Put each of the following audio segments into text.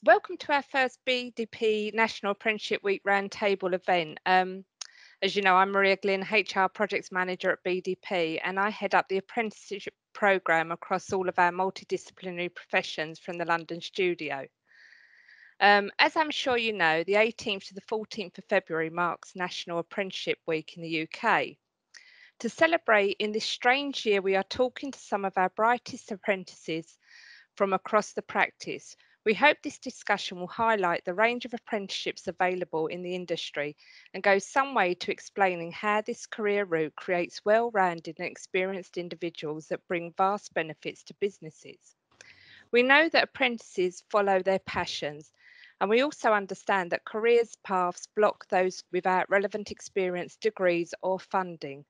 Welcome to our first BDP National Apprenticeship Week Roundtable event. As you know, I'm Maria Glynn, HR Projects Manager at BDP, and I head up the apprenticeship programme across all of our multidisciplinary professions from the London studio. As I'm sure you know, the 18th to the 14th of February marks National Apprenticeship Week in the UK. To celebrate in this strange year, we are talking to some of our brightest apprentices from across the practice. We hope this discussion will highlight the range of apprenticeships available in the industry and go some way to explaining how this career route creates well-rounded and experienced individuals that bring vast benefits to businesses. We know that apprentices follow their passions, and we also understand that careers paths block those without relevant experience, degrees, or funding.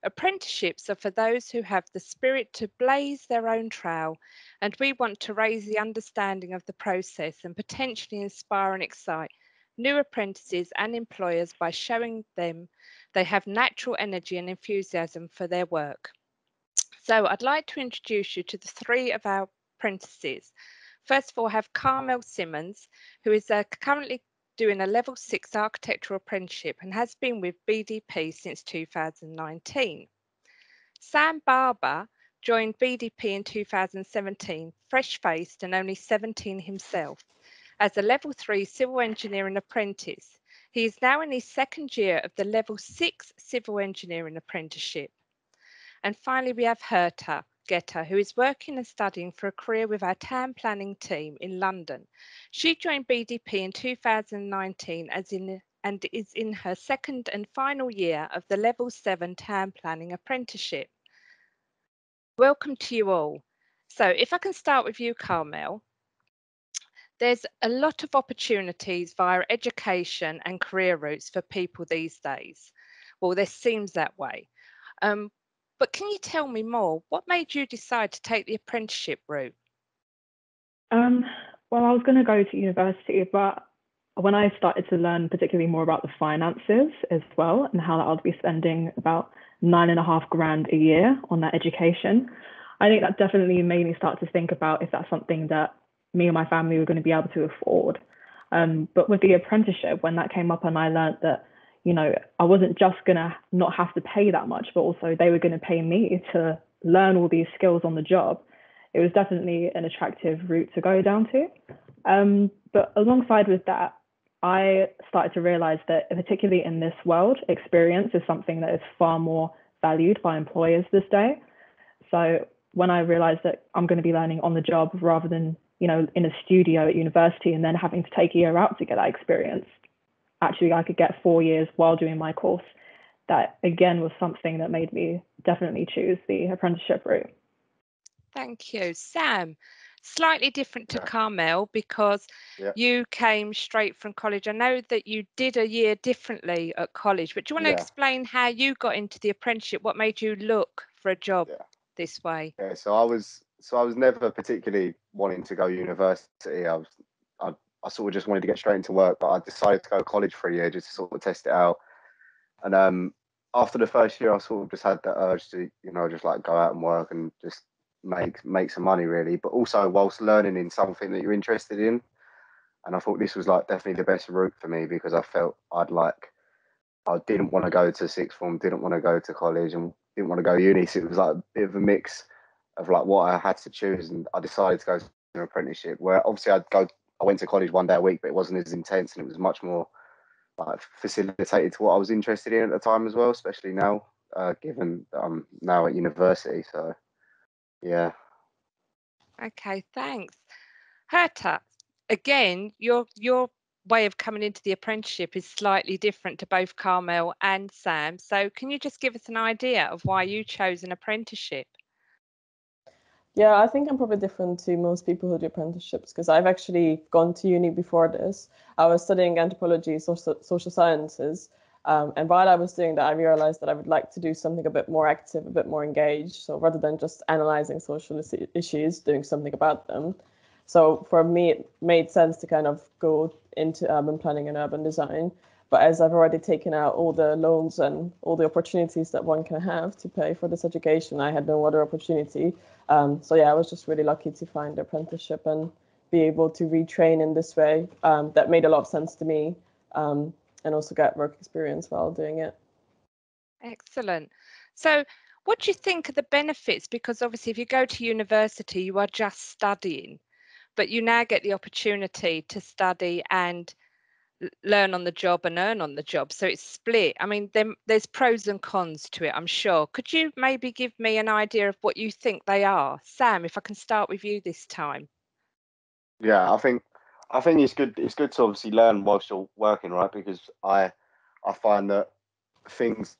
Apprenticeships are for those who have the spirit to blaze their own trail, and we want to raise the understanding of the process and potentially inspire and excite new apprentices and employers by showing them they have natural energy and enthusiasm for their work. So I'd like to introduce you to the three of our apprentices. First of all, I have Carmel Simmons, who is currently doing a level 6 architectural apprenticeship and has been with BDP since 2019. Sam Barber joined BDP in 2017, fresh-faced and only 17 himself, as a level 3 civil engineering apprentice. He is now in his second year of the level 6 civil engineering apprenticeship. And finally, we have Herta Getter, who is working and studying for a career with our town planning team in London. She joined BDP in 2019 and is in her second and final year of the Level 7 Town Planning Apprenticeship. Welcome to you all. So if I can start with you, Carmel, there's a lot of opportunities via education and career routes for people these days. Well, this seems that way. But can you tell me more? What made you decide to take the apprenticeship route? Well, I was going to go to university, but when I started to learn particularly more about the finances as well and how I'd be spending about £9,500 a year on that education, I think that definitely made me start to think about if that's something that me and my family were going to be able to afford. But with the apprenticeship, when that came up and I learned that, I wasn't just going to not have to pay that much, but also they were going to pay me to learn all these skills on the job, it was definitely an attractive route to go down to. But alongside with that, I started to realize that particularly in this world, experience is something that is far more valued by employers this day. So when I realized that I'm going to be learning on the job rather than, in a studio at university and then having to take a year out to get that experience, actually I could get 4 years while doing my course. That again was something that made me definitely choose the apprenticeship route. Thank you. Sam, slightly different to Carmel because you came straight from college. I know that you did a year differently at college, but do you want to explain how you got into the apprenticeship? What made you look for a job this way? Yeah, so I was never particularly wanting to go university. I sort of just wanted to get straight into work, but I decided to go to college for a year just to sort of test it out. And after the first year, I sort of just had the urge to, just like go out and work and just make some money really, but also whilst learning in something that you're interested in. And I thought this was like definitely the best route for me because I felt I didn't want to go to sixth form, didn't want to go to college, and didn't want to go uni. So it was like a bit of a mix of like what I had to choose, and I decided to go to an apprenticeship where obviously I went to college 1 day a week, but it wasn't as intense and it was much more like facilitated to what I was interested in at the time as well, especially now, given that I'm now at university. So yeah. Okay, thanks. Herta, again, your way of coming into the apprenticeship is slightly different to both Carmel and Sam. So can you just give us an idea of why you chose an apprenticeship? Yeah, I think I'm probably different to most people who do apprenticeships because I've actually gone to uni before this. I was studying anthropology, social sciences. And while I was doing that, I realized that I would like to do something a bit more active, a bit more engaged. So rather than just analyzing social issues, doing something about them. So for me, it made sense to kind of go into urban planning and urban design. But as I've already taken out all the loans and all the opportunities that one can have to pay for this education, I had no other opportunity. So yeah, I was just really lucky to find the apprenticeship and be able to retrain in this way. That made a lot of sense to me, and also get work experience while doing it. Excellent. So what do you think are the benefits? Because obviously if you go to university, you are just studying, but you now get the opportunity to study and learn on the job and earn on the job. So it's split. I mean, there's pros and cons to it, I'm sure. Could you maybe give me an idea of what you think they are? Sam, if I can start with you this time. Yeah, I think it's good. It's good to obviously learn whilst you're working, right? Because I find that things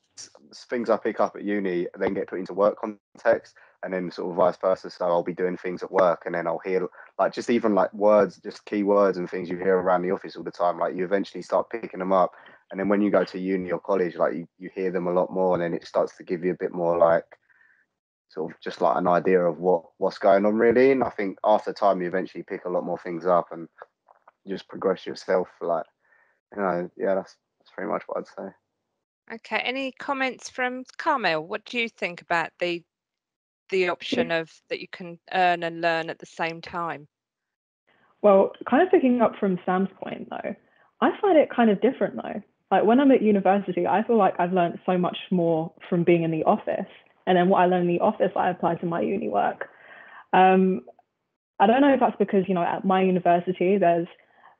I pick up at uni then get put into work context, and then sort of vice versa. So I'll be doing things at work, and then I'll hear like just even like words, just key words and things you hear around the office all the time. Like you eventually start picking them up, and then when you go to uni or college, like you hear them a lot more, and then it starts to give you a bit more like sort of just like an idea of what's going on really. And I think after time you eventually pick a lot more things up and just progress yourself. Like yeah, that's pretty much what I'd say. Okay, any comments from Carmel? What do you think about the option of that you can earn and learn at the same time? Well, kind of picking up from Sam's point though, I find it kind of different though. Like when I'm at university, I feel like I've learned so much more from being in the office. And then what I learn in the office, I apply to my uni work. I don't know if that's because, at my university, there's,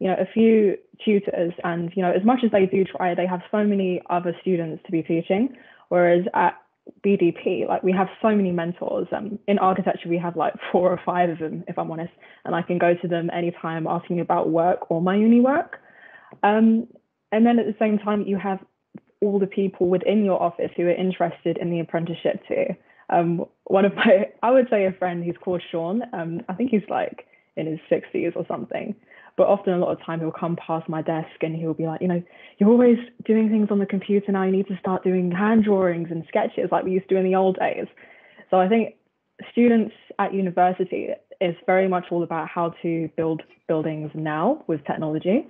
a few tutors and, as much as they do try, they have so many other students to be teaching. Whereas at BDP, like we have so many mentors. In architecture, we have like 4 or 5 of them, if I'm honest, and I can go to them anytime asking about work or my uni work. And then at the same time, you have all the people within your office who are interested in the apprenticeship too. One of my, I would say a friend, he's called Sean. I think he's like in his 60s or something. But often a lot of time he'll come past my desk and he'll be like, you're always doing things on the computer now. You need to start doing hand drawings and sketches like we used to in the old days. So I think students at university is very much all about how to build buildings now with technology,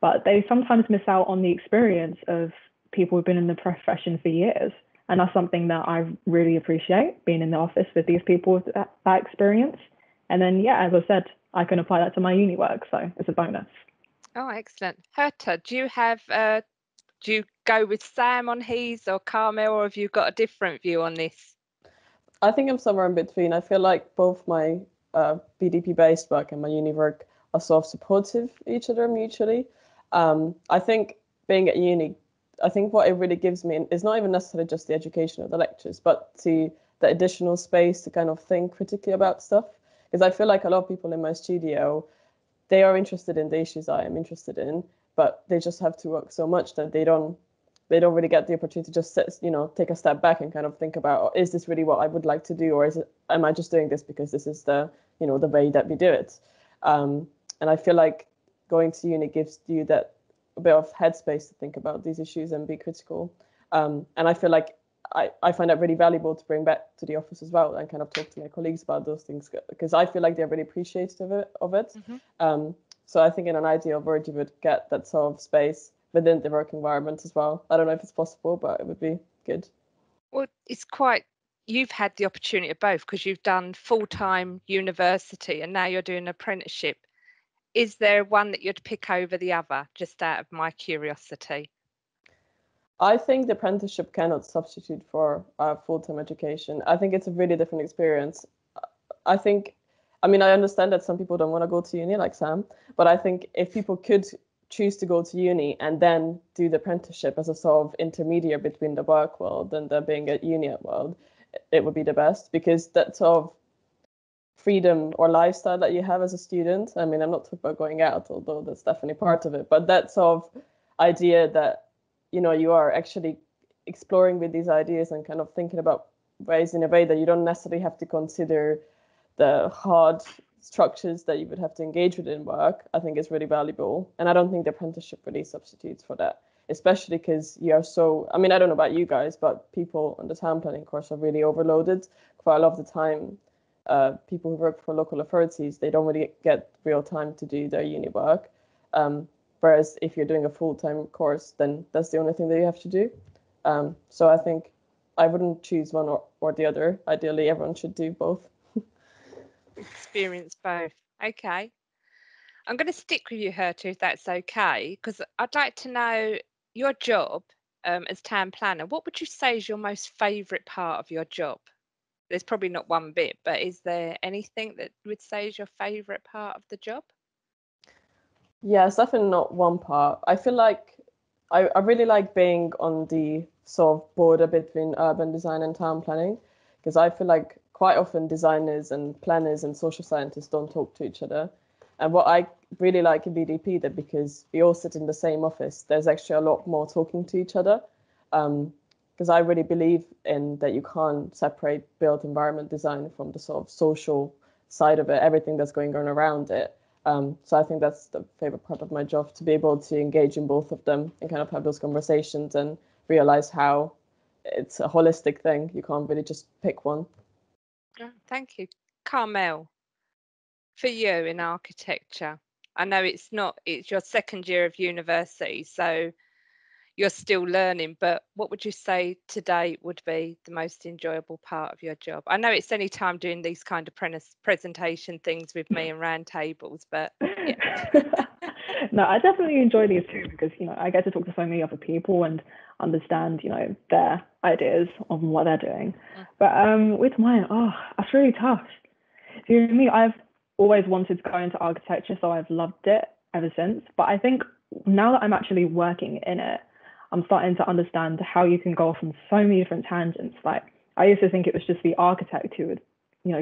but they sometimes miss out on the experience of people who've been in the profession for years. And that's something that I really appreciate, being in the office with these people with that experience. And then, yeah, as I said, I can apply that to my uni work, so it's a bonus. Oh, excellent. Herta, do you go with Sam on his or Carmel, or have you got a different view on this? I think I'm somewhere in between. I feel like both my BDP-based work and my uni work are sort of supportive of each other mutually. I think being at uni, I think what it really gives me is not even necessarily just the education of the lectures, but to the additional space to kind of think critically about stuff. Because I feel like a lot of people in my studio, they are interested in the issues I am interested in, but they just have to work so much that they don't really get the opportunity to just take a step back and kind of think about, is this really what I would like to do, or am I just doing this because this is the the way that we do it? And I feel like going to uni gives you that a bit of headspace to think about these issues and be critical. And I feel like I find that really valuable to bring back to the office as well and kind of talk to my colleagues about those things, because I feel like they're really appreciative of it. Mm-hmm. So I think in an ideal world, you would get that sort of space within the work environment as well. I don't know if it's possible, but it would be good. Well, you've had the opportunity of both, because you've done full-time university and now you're doing an apprenticeship. Is there one that you'd pick over the other, just out of my curiosity? I think the apprenticeship cannot substitute for full-time education. I think it's a really different experience. I understand that some people don't want to go to uni like Sam, but I think if people could choose to go to uni and then do the apprenticeship as a sort of intermediary between the work world and the being at uni world, it would be the best, because that sort of freedom or lifestyle that you have as a student. I mean, I'm not talking about going out, although that's definitely part of it, but that sort of idea that you are actually exploring with these ideas and kind of thinking about ways in a way that you don't necessarily have to consider the hard structures that you would have to engage with in work, I think is really valuable. And I don't think the apprenticeship really substitutes for that, especially because you are I don't know about you guys, but people on the town planning course are really overloaded. Quite a lot of the time, people who work for local authorities, they don't really get real time to do their uni work. Whereas if you're doing a full-time course, then that's the only thing that you have to do. So I think I wouldn't choose one or the other. Ideally, everyone should do both. Experience both. Okay. I'm going to stick with you, Herta, if that's okay, because I'd like to know your job as town planner. What would you say is your most favourite part of your job? There's probably not one bit, but is there anything that you would say is your favourite part of the job? Yeah, it's definitely not one part. I feel like I really like being on the sort of border between urban design and town planning, because I feel like quite often designers and planners and social scientists don't talk to each other. And what I really like in BDP, that because we all sit in the same office, there's actually a lot more talking to each other. Because I really believe in that you can't separate built environment design from the sort of social side of it, everything that's going on around it. So I think that's the favorite part of my job, to be able to engage in both of them and kind of have those conversations and realize how it's a holistic thing. You can't really just pick one. Oh, thank you. Carmel, for you in architecture, I know it's your second year of university, so you're still learning, but what would you say today would be the most enjoyable part of your job? I know it's any time doing these kind of presentation things with me and roundtables, but yeah. No, I definitely enjoy these too, because I get to talk to so many other people and understand their ideas on what they're doing. But with mine, that's really tough. For me, I've always wanted to go into architecture, so I've loved it ever since. But I think now that I'm actually working in it, I'm starting to understand how you can go off on so many different tangents. Like, I used to think it was just the architect who would,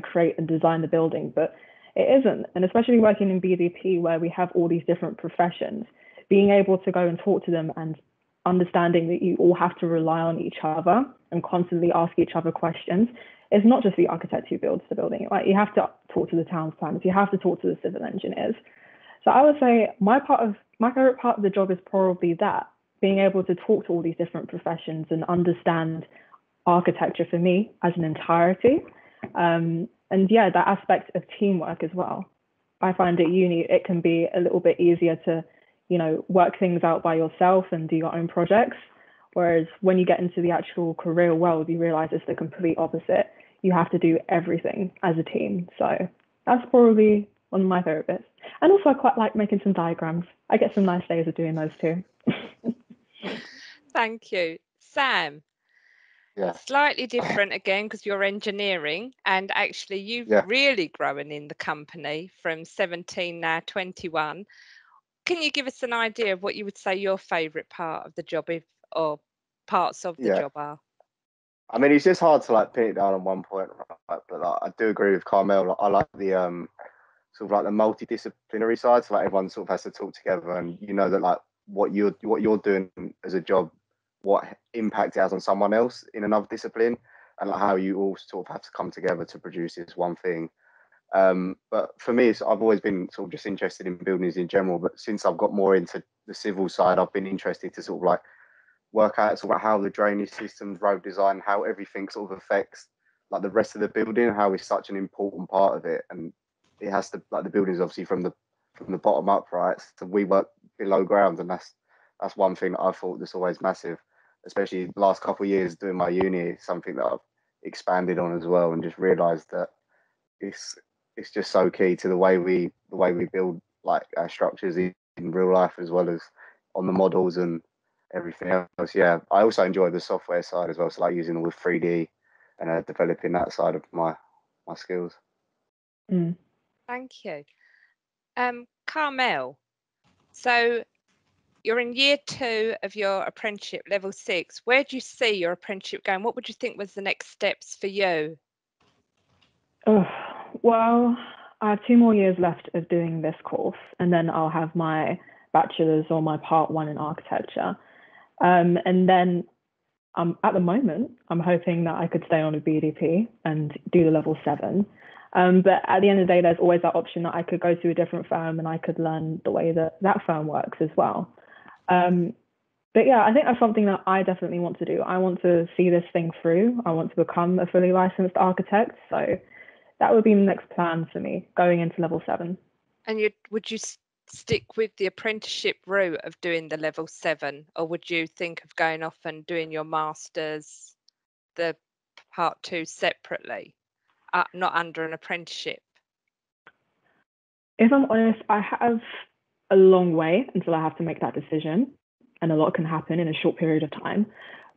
create and design the building, but it isn't. And especially working in BDP, where we have all these different professions, being able to go and talk to them and understanding that you all have to rely on each other and constantly ask each other questions. It's not just the architect who builds the building. Like, you have to talk to the town planners, you have to talk to the civil engineers. So I would say my favorite part of the job is probably that, being able to talk to all these different professions and understand architecture for me as an entirety. And yeah, that aspect of teamwork as well. I find at uni, it can be a little bit easier to, work things out by yourself and do your own projects. Whereas when you get into the actual career world, you realize it's the complete opposite. You have to do everything as a team. So that's probably one of my favorite bits. And also I quite like making some diagrams. I get some nice days of doing those too. Thank you. Sam, Yeah. slightly different again, because you're engineering, and actually you've really grown in the company from 17, now 21. Can you give us an idea of what you would say your favourite part of the job or parts of the job are? I mean, it's just hard to pin it down on one point, right? But I do agree with Carmel. I like the sort of the multidisciplinary side. So everyone sort of has to talk together, and that what you're doing as a job, what impact it has on someone else in another discipline, and how you all sort of have to come together to produce this one thing. But for me, I've always been sort of just interested in buildings in general. But since I've got more into the civil side, I've been interested to sort of work out sort of how the drainage systems, road design, how everything sort of affects the rest of the building, how it's such an important part of it. And it has to the building is obviously from the bottom up, right? So we work below ground, and that's one thing that I thought was always massive, especially the last couple of years doing my uni. Something that I've expanded on as well, and just realised that it's just so key to the way we build our structures in real life, as well as on the models and everything else. Yeah, I also enjoy the software side as well, so using all the 3D and developing that side of my skills. Thank you. Carmel, so you're in year 2 of your apprenticeship, level 6. Where do you see your apprenticeship going? What would you think was the next steps for you? Well, I have 2 more years left of doing this course, and then I'll have my bachelor's or my part 1 in architecture. And then at the moment, I'm hoping that I could stay on a BDP and do the level 7. But at the end of the day, there's always that option that I could go to a different firm and I could learn the way that firm works as well. But yeah, I think that's something that I definitely want to do. I want to see this thing through. I want to become a fully licensed architect. So that would be the next plan for me, going into level 7. And would you stick with the apprenticeship route of doing the level 7, or would you think of going off and doing your master's, the part 2, separately, not under an apprenticeship? If I'm honest, I have a long way until I have to make that decision, and a lot can happen in a short period of time.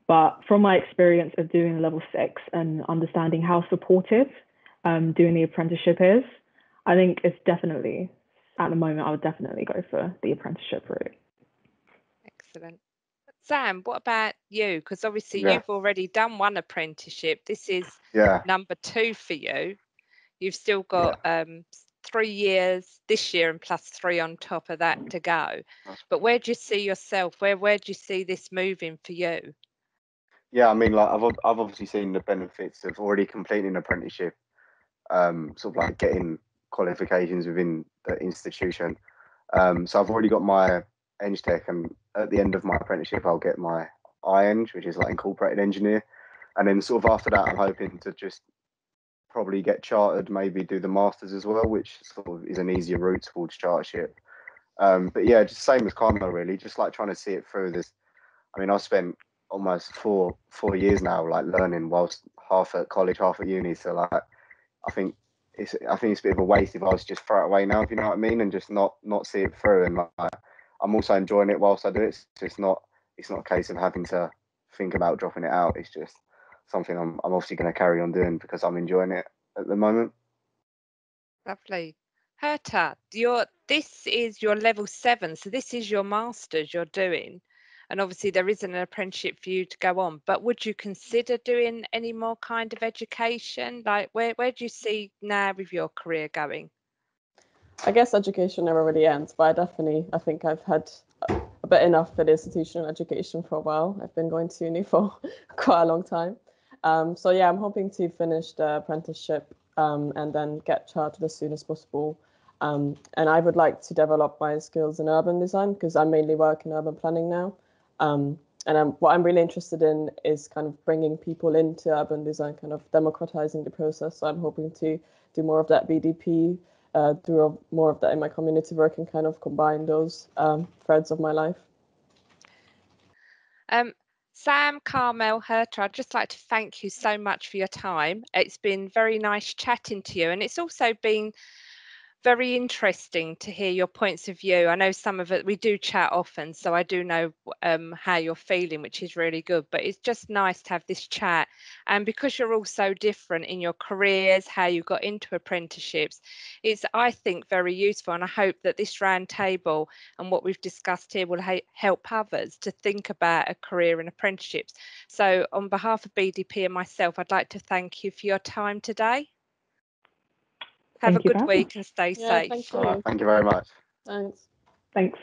But from my experience of doing level 6 and understanding how supportive doing the apprenticeship is, I think it's definitely, at the moment, I would definitely go for the apprenticeship route. Excellent. Sam, what about you? Because obviously Yeah. you've already done one apprenticeship. This is Yeah. number 2 for you. You've still got 3 years this year and plus 3 on top of that to go. But where do you see yourself? Where do you see this moving for you? Yeah, I mean, like I've obviously seen the benefits of already completing an apprenticeship, sort of like getting qualifications within the institution. So I've already got my Eng Tech, and at the end of my apprenticeship, I'll get my iEng, which is like incorporated engineer, and then sort of after that, I'm hoping to just probably get chartered, maybe do the masters as well, which sort of is an easier route towards chartership. But yeah, just same as Carmel, really, just like trying to see it through. This, I mean, I spent almost four years now, like learning whilst half at college, half at uni. So like, I think it's a bit of a waste if I was just throw it away now, if you know what I mean, and just not see it through. And like, I'm also enjoying it whilst I do it. So it's not a case of having to think about dropping it out. It's just something I'm obviously going to carry on doing because I'm enjoying it at the moment. Lovely. Herta, this is your level 7, so this is your masters you're doing. And obviously there isn't an apprenticeship for you to go on, but would you consider doing any more kind of education? Like where do you see now with your career going? I guess education never really ends, but I think I've had a bit enough with institutional education for a while. I've been going to uni for quite a long time. So yeah, I'm hoping to finish the apprenticeship and then get chartered as soon as possible. And I would like to develop my skills in urban design because I mainly work in urban planning now. And what I'm really interested in is kind of bringing people into urban design, kind of democratizing the process. So I'm hoping to do more of that BDP, do more of that in my community work and kind of combine those threads of my life. Sam, Carmel, Herta, I'd just like to thank you so much for your time. It's been very nice chatting to you, and it's also been very interesting to hear your points of view. I know some of it, we do chat often, so I do know how you're feeling, which is really good, but it's just nice to have this chat. And because you're all so different in your careers, how you got into apprenticeships, it's, I think, very useful. And I hope that this round table and what we've discussed here will help others to think about a career in apprenticeships. So on behalf of BDP and myself, I'd like to thank you for your time today. Have a good week and stay safe. Thank you. Thank you very much. Thanks. Thanks.